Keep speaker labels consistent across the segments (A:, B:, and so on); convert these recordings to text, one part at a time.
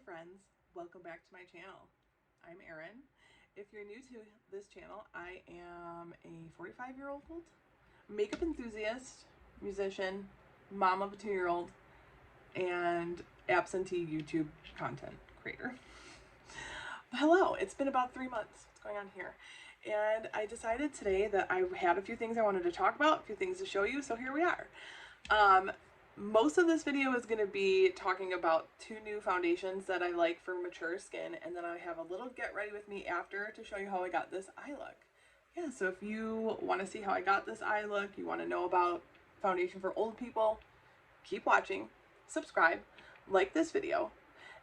A: friends, welcome back to my channel. I'm Erin. If you're new to this channel, I am a 45-year-old makeup enthusiast, musician, mom of a 2-year-old, and absentee YouTube content creator. Hello, it's been about 3 months. What's going on here? And I decided today that I had a few things I wanted to talk about, a few things to show you, so here we are. Most of this video is going to be talking about 2 new foundations that I like for mature skin, and then I have a little get ready with me after to show you how I got this eye look. Yeah, so if you want to see how I got this eye look, you want to know about foundation for old people, keep watching, subscribe, like this video,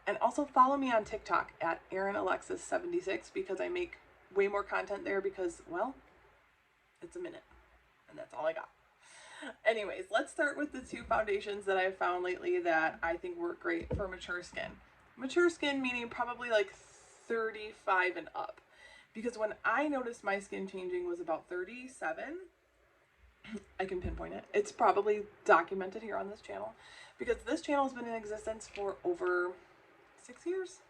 A: and also follow me on TikTok at AerinAlexis76 because I make way more content there because, well, it's a minute, and that's all I got. Anyways, let's start with the 2 foundations that I've found lately that I think work great for mature skin. Mature skin meaning probably like 35 and up. Because when I noticed my skin changing was about 37, I can pinpoint it. It's probably documented here on this channel. Because this channel has been in existence for over 6 years.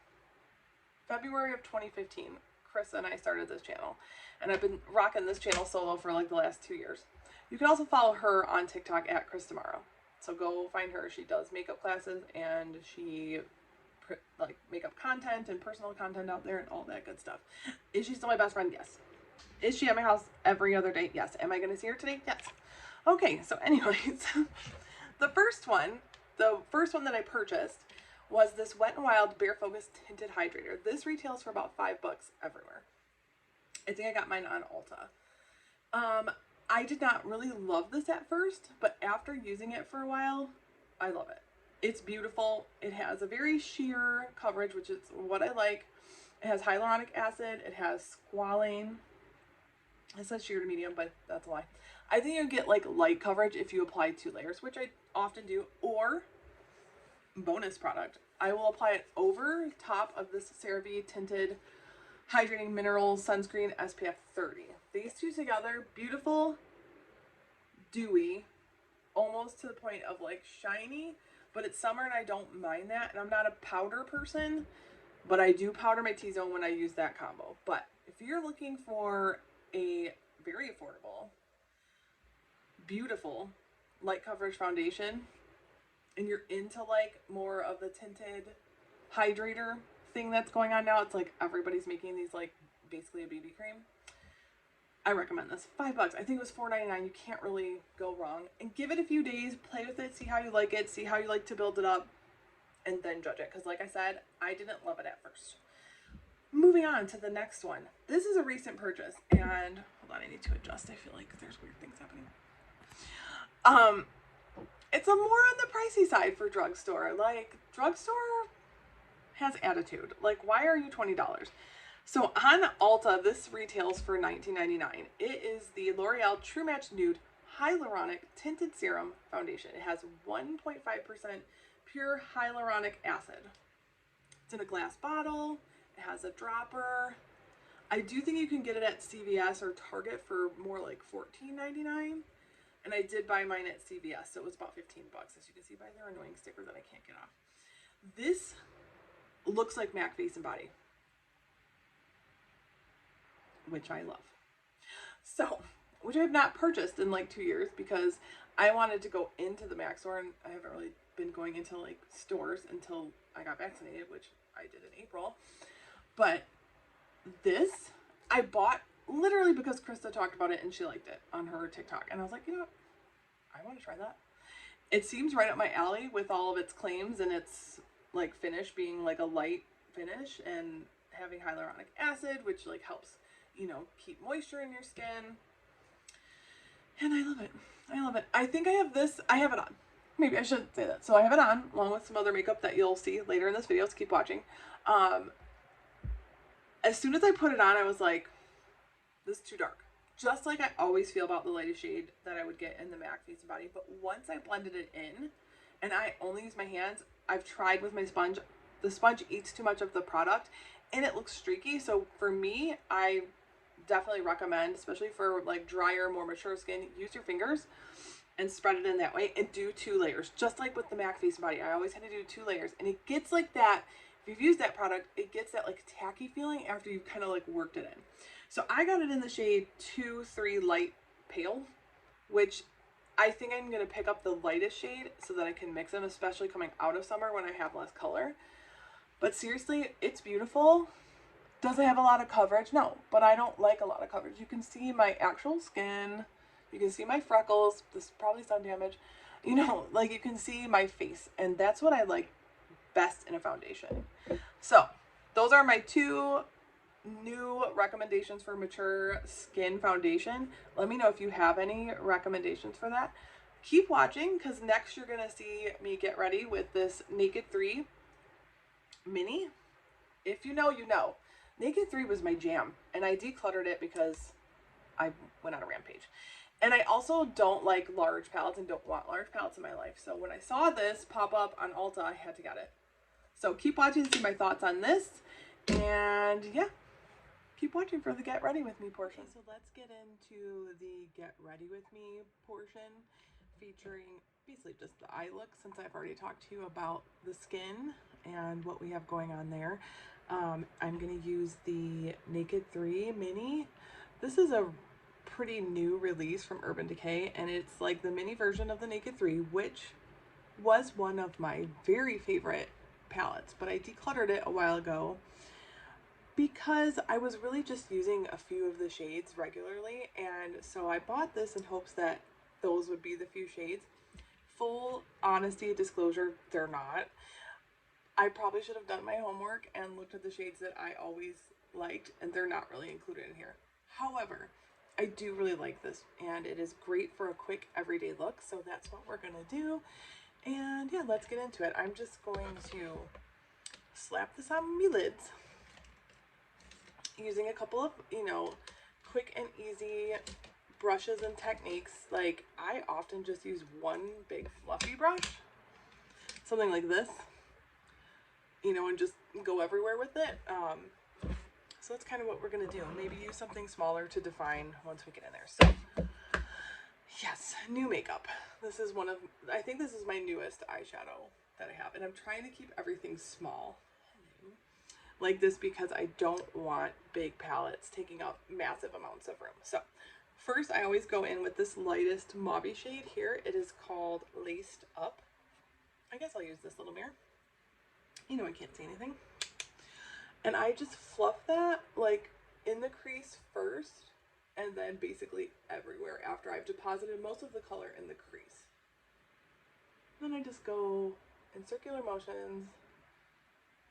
A: February of 2015, Chris and I started this channel. And I've been rocking this channel solo for like the last 2 years. You can also follow her on TikTok at Chris Tomorrow. So go find her. She does makeup classes and she like makeup content and personal content out there and all that good stuff. Is she still my best friend? Yes. Is she at my house every other day? Yes. Am I going to see her today? Yes. Okay, so anyways, the first one that I purchased was this Wet n Wild Bare Focus Tinted Hydrator. This retails for about $5 everywhere. I think I got mine on Ulta. I did not really love this at first, but after using it for a while, I love it. It's beautiful. It has a very sheer coverage, which is what I like. It has hyaluronic acid. It has squalane. It says sheer to medium, but that's a lie. I think you get like light coverage if you apply 2 layers, which I often do, or bonus product. I will apply it over top of this CeraVe Tinted Hydrating Mineral Sunscreen SPF 30. These 2 together, beautiful, dewy, almost to the point of like shiny, but it's summer and I don't mind that. And I'm not a powder person, but I do powder my T-zone when I use that combo. But if you're looking for a very affordable, beautiful light coverage foundation, and you're into like more of the tinted hydrator thing that's going on now, it's like everybody's making these like basically a BB cream. I recommend this. $5. I think it was $4.99. You can't really go wrong. And give it a few days, play with it, see how you like it, see how you like to build it up, and then judge it. Because like I said, I didn't love it at first. Moving on to the next one. This is a recent purchase, and hold on, I need to adjust. I feel like there's weird things happening. It's a more on the pricey side for drugstore. Like, drugstore has attitude. Like, why are you $20? So on Ulta, this retails for $19.99. It is the L'Oreal True Match Nude Hyaluronic Tinted Serum Foundation. It has 1.5% pure hyaluronic acid. It's in a glass bottle. It has a dropper. I do think you can get it at CVS or Target for more like $14.99. And I did buy mine at CVS, so it was about $15, as you can see by their annoying sticker that I can't get off. This looks like MAC Face and Body, which I love. So, which I have not purchased in like 2 years because I wanted to go into the MAC store, and I haven't really been going into like stores until I got vaccinated, which I did in April. But this I bought literally because Krista talked about it and she liked it on her TikTok, and I was like, you know, I want to try that. It seems right up my alley with all of its claims and its like finish being like a light finish and having hyaluronic acid, which like helps, you know, keep moisture in your skin. And I love it. I love it. I think I have this. I have it on. Maybe I shouldn't say that. So I have it on along with some other makeup that you'll see later in this video. So keep watching. As soon as I put it on, I was like, this is too dark. Just like I always feel about the lightest shade that I would get in the MAC Face and Body. But once I blended it in, and I only use my hands, I've tried with my sponge. The sponge eats too much of the product, and it looks streaky. So for me, I definitely recommend, especially for like drier, more mature skin, use your fingers and spread it in that way and do 2 layers. Just like with the MAC Face and Body, I always had to do 2 layers, and it gets like that if you've used that product, it gets that like tacky feeling after you've kind of like worked it in. So I got it in the shade 2-3 Light Pale, which I think I'm going to pick up the lightest shade so that I can mix them, especially coming out of summer when I have less color. But seriously, it's beautiful. Does it have a lot of coverage? No, but I don't like a lot of coverage. You can see my actual skin. You can see my freckles. This is probably sun damage. You know, like you can see my face. And that's what I like best in a foundation. So those are my 2 new recommendations for mature skin foundation. Let me know if you have any recommendations for that. Keep watching, because next you're going to see me get ready with this Naked 3 Mini. If you know, you know. Naked 3 was my jam, and I decluttered it because I went on a rampage. And I also don't like large palettes and don't want large palettes in my life. So when I saw this pop up on Ulta, I had to get it. So keep watching to see my thoughts on this. And yeah, keep watching for the Get Ready With Me portion. Okay, so let's get into the Get Ready With Me portion, featuring basically just the eye look, since I've already talked to you about the skin and what we have going on there. I'm going to use the Naked 3 Mini. This is a pretty new release from Urban Decay, and it's like the mini version of the Naked 3, which was one of my very favorite palettes, but I decluttered it a while ago because I was really just using a few of the shades regularly, and so I bought this in hopes that those would be the few shades. Full honesty, disclosure, they're not. I probably should have done my homework and looked at the shades that I always liked, and they're not really included in here. However, I do really like this, and it is great for a quick everyday look, so that's what we're going to do. And yeah, let's get into it. I'm just going to slap this on my lids using a couple of, you know, quick and easy brushes and techniques. Like, I often just use one big fluffy brush, something like this, you know, and just go everywhere with it. So that's kind of what we're going to do. Maybe use something smaller to define once we get in there. So yes, new makeup. This is one of, I think this is my newest eyeshadow that I have. And I'm trying to keep everything small like this because I don't want big palettes taking up massive amounts of room. So first, I always go in with this lightest mauve shade here. It is called Laced Up. I guess I'll use this little mirror. You know I can't see anything. And I just fluff that like in the crease first, and then basically everywhere after I've deposited most of the color in the crease. Then I just go in circular motions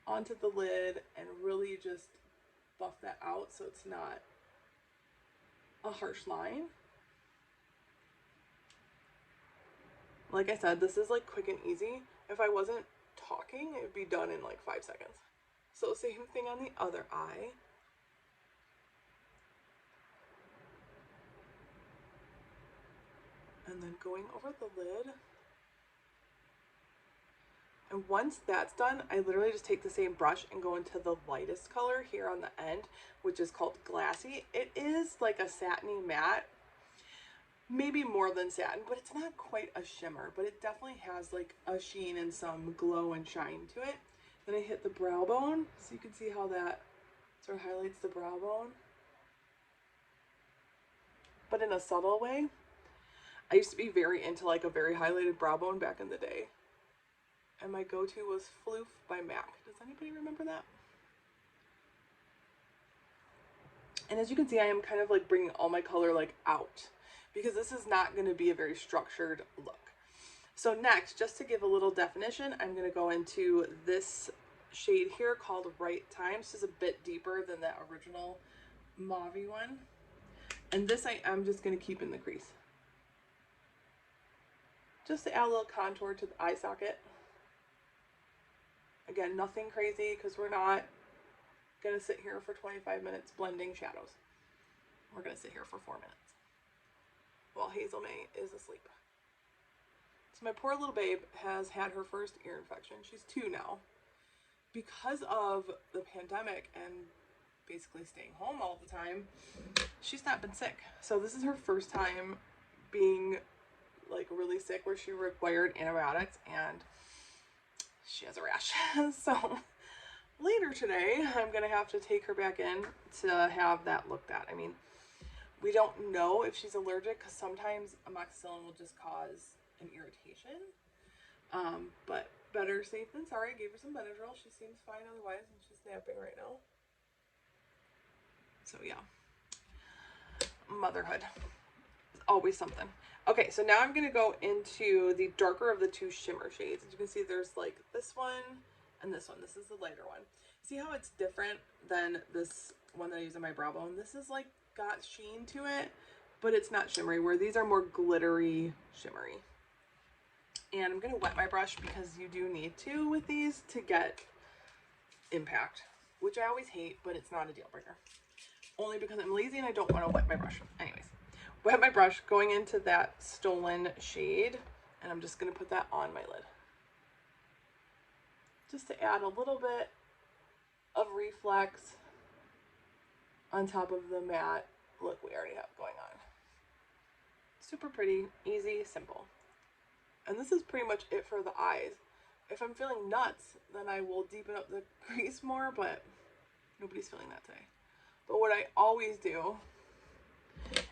A: onto the lid and really just buff that out so it's not a harsh line. Like I said, this is like quick and easy. If I wasn't talking, it would be done in like 5 seconds. So same thing on the other eye. And then going over the lid. And once that's done, I literally just take the same brush and go into the lightest color here on the end, which is called Glassy. It is like a satiny matte, maybe more than satin, but it's not quite a shimmer, but it definitely has like a sheen and some glow and shine to it. Then I hit the brow bone, so you can see how that sort of highlights the brow bone, but in a subtle way. I used to be very into like a very highlighted brow bone back in the day, and my go-to was Floof by MAC. Does anybody remember that? And as you can see, I am kind of like bringing all my color like out, because this is not going to be a very structured look. So next, just to give a little definition, I'm going to go into this shade here called Right Time. This is a bit deeper than that original mauve one. And this I'm just going to keep in the crease, just to add a little contour to the eye socket. Again, nothing crazy, because we're not going to sit here for 25 minutes blending shadows. We're going to sit here for 4 minutes while Hazel May is asleep. So my poor little babe has had her first ear infection. She's 2 now. Because of the pandemic and basically staying home all the time, she's not been sick. So this is her first time being like really sick where she required antibiotics, and she has a rash. So doctor today. I'm going to have to take her back in to have that looked at. I mean, we don't know if she's allergic because sometimes amoxicillin will just cause an irritation. But better safe than sorry. I gave her some Benadryl. She seems fine otherwise, and she's napping right now. So yeah, motherhood is always something. Okay, so now I'm going to go into the darker of the two shimmer shades. As you can see, there's like this one and this one. This is the lighter one. See how it's different than this one that I use on my brow bone? This is like got sheen to it, but it's not shimmery, where these are more glittery shimmery. And I'm going to wet my brush because you do need to with these to get impact, which I always hate, but it's not a deal breaker. Only because I'm lazy and I don't want to wet my brush. Anyways, wet my brush going into that Stolen shade, and I'm just going to put that on my lid. Just to add a little bit of reflex on top of the matte look we already have going on. Super pretty, easy, simple. And this is pretty much it for the eyes. If I'm feeling nuts, then I will deepen up the crease more, but nobody's feeling that today. But what I always do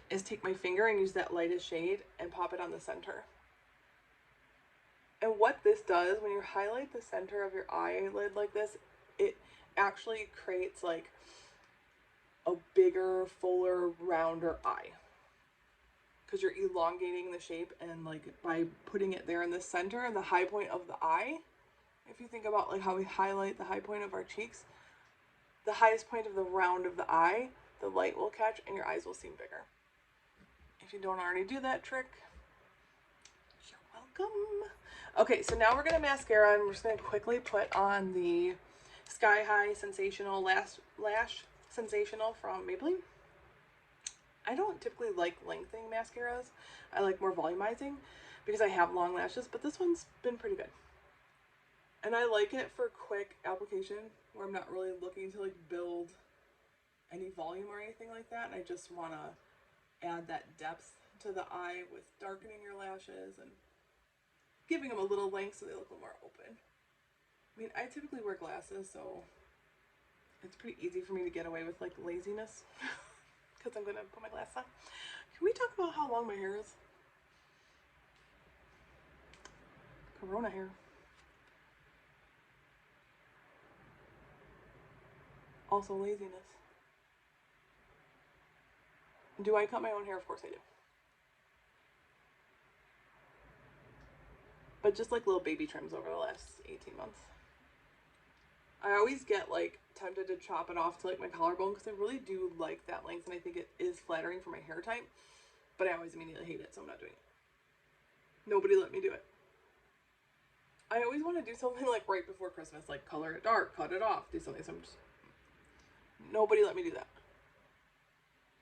A: is take my finger and use that lightest shade and pop it on the center. And what this does, when you highlight the center of your eyelid like this, it actually creates like a bigger, fuller, rounder eye. Because you're elongating the shape, and like by putting it there in the center and the high point of the eye, if you think about like how we highlight the high point of our cheeks, the highest point of the round of the eye, the light will catch and your eyes will seem bigger. If you don't already do that trick, you're welcome. Okay, so now we're going to mascara, and we're just going to quickly put on the Sky High Sensational Lash Sensational from Maybelline. I don't typically like lengthening mascaras. I like more volumizing because I have long lashes, but this one's been pretty good. And I like it for quick application where I'm not really looking to like build any volume or anything like that. And I just want to add that depth to the eye with darkening your lashes and giving them a little length so they look a little more open. I mean, I typically wear glasses, so it's pretty easy for me to get away with like laziness because I'm going to put my glasses on. Can we talk about how long my hair is? Corona hair. Also laziness. Do I cut my own hair? Of course I do. But just like little baby trims over the last 18 months. I always get like tempted to chop it off to like my collarbone because I really do like that length and I think it is flattering for my hair type. But I always immediately hate it, so I'm not doing it. Nobody let me do it. I always want to do something like right before Christmas, like color it dark, cut it off, do something. So I'm just... Nobody let me do that.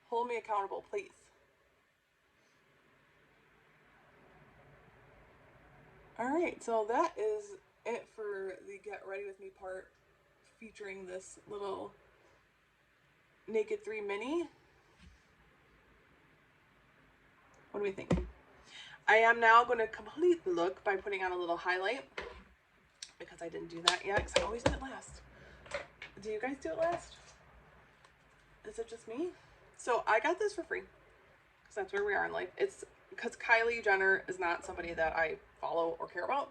A: Hold me accountable, please. Alright, so that is it for the Get Ready With Me part featuring this little Naked 3 mini. What do we think? I am now going to complete the look by putting on a little highlight because I didn't do that yet because I always do it last. Do you guys do it last? Is it just me? So I got this for free because that's where we are in life. It's because Kylie Jenner is not somebody that I follow or care about.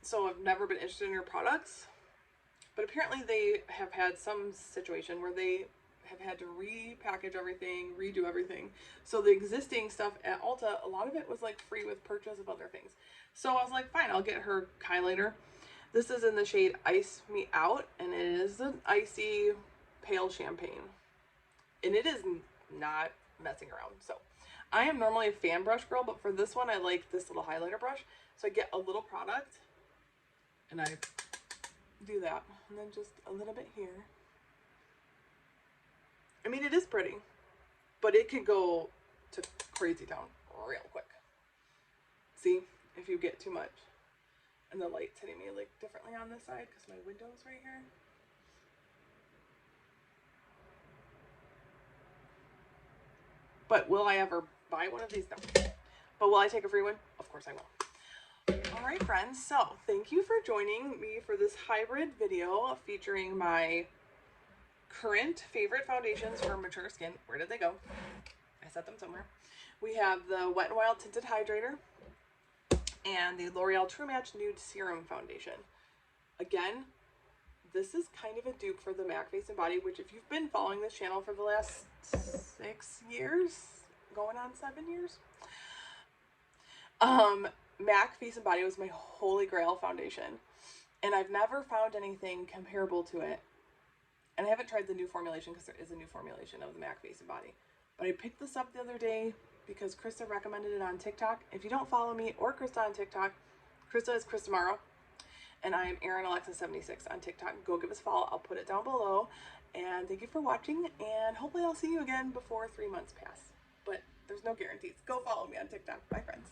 A: So I've never been interested in her products. But apparently they have had some situation where they have had to repackage everything, redo everything. So the existing stuff at Ulta, a lot of it was like free with purchase of other things. So I was like, fine, I'll get her highlighter. This is in the shade Ice Me Out, and it is an icy pale champagne. And it is not messing around. So I am normally a fan brush girl, but for this one, I like this little highlighter brush. So I get a little product and I do that. And then just a little bit here. I mean, it is pretty, but it can go to crazy town real quick. See, if you get too much. And the light's hitting me like differently on this side because my window's right here. But will I ever buy one of these? No. But will I take a free one? Of course I will. Alright friends, so thank you for joining me for this hybrid video featuring my current favorite foundations for mature skin. Where did they go? I set them somewhere. We have the Wet n Wild Tinted Hydrator and the L'Oreal True Match Nude Serum Foundation. Again, this is kind of a dupe for the MAC Face and Body, which if you've been following this channel for the last 6 years, going on 7 years, MAC Face and Body was my holy grail foundation, and I've never found anything comparable to it. And I haven't tried the new formulation because there is a new formulation of the MAC Face and Body. But I picked this up the other day because Krista recommended it on TikTok. If you don't follow me or Krista on TikTok, Krista is Krista Morrow, and I am AaronAlexa76 on TikTok. Go give us a follow. I'll put it down below. And thank you for watching, and hopefully I'll see you again before 3 months pass. But there's no guarantees. Go follow me on TikTok. Bye, friends.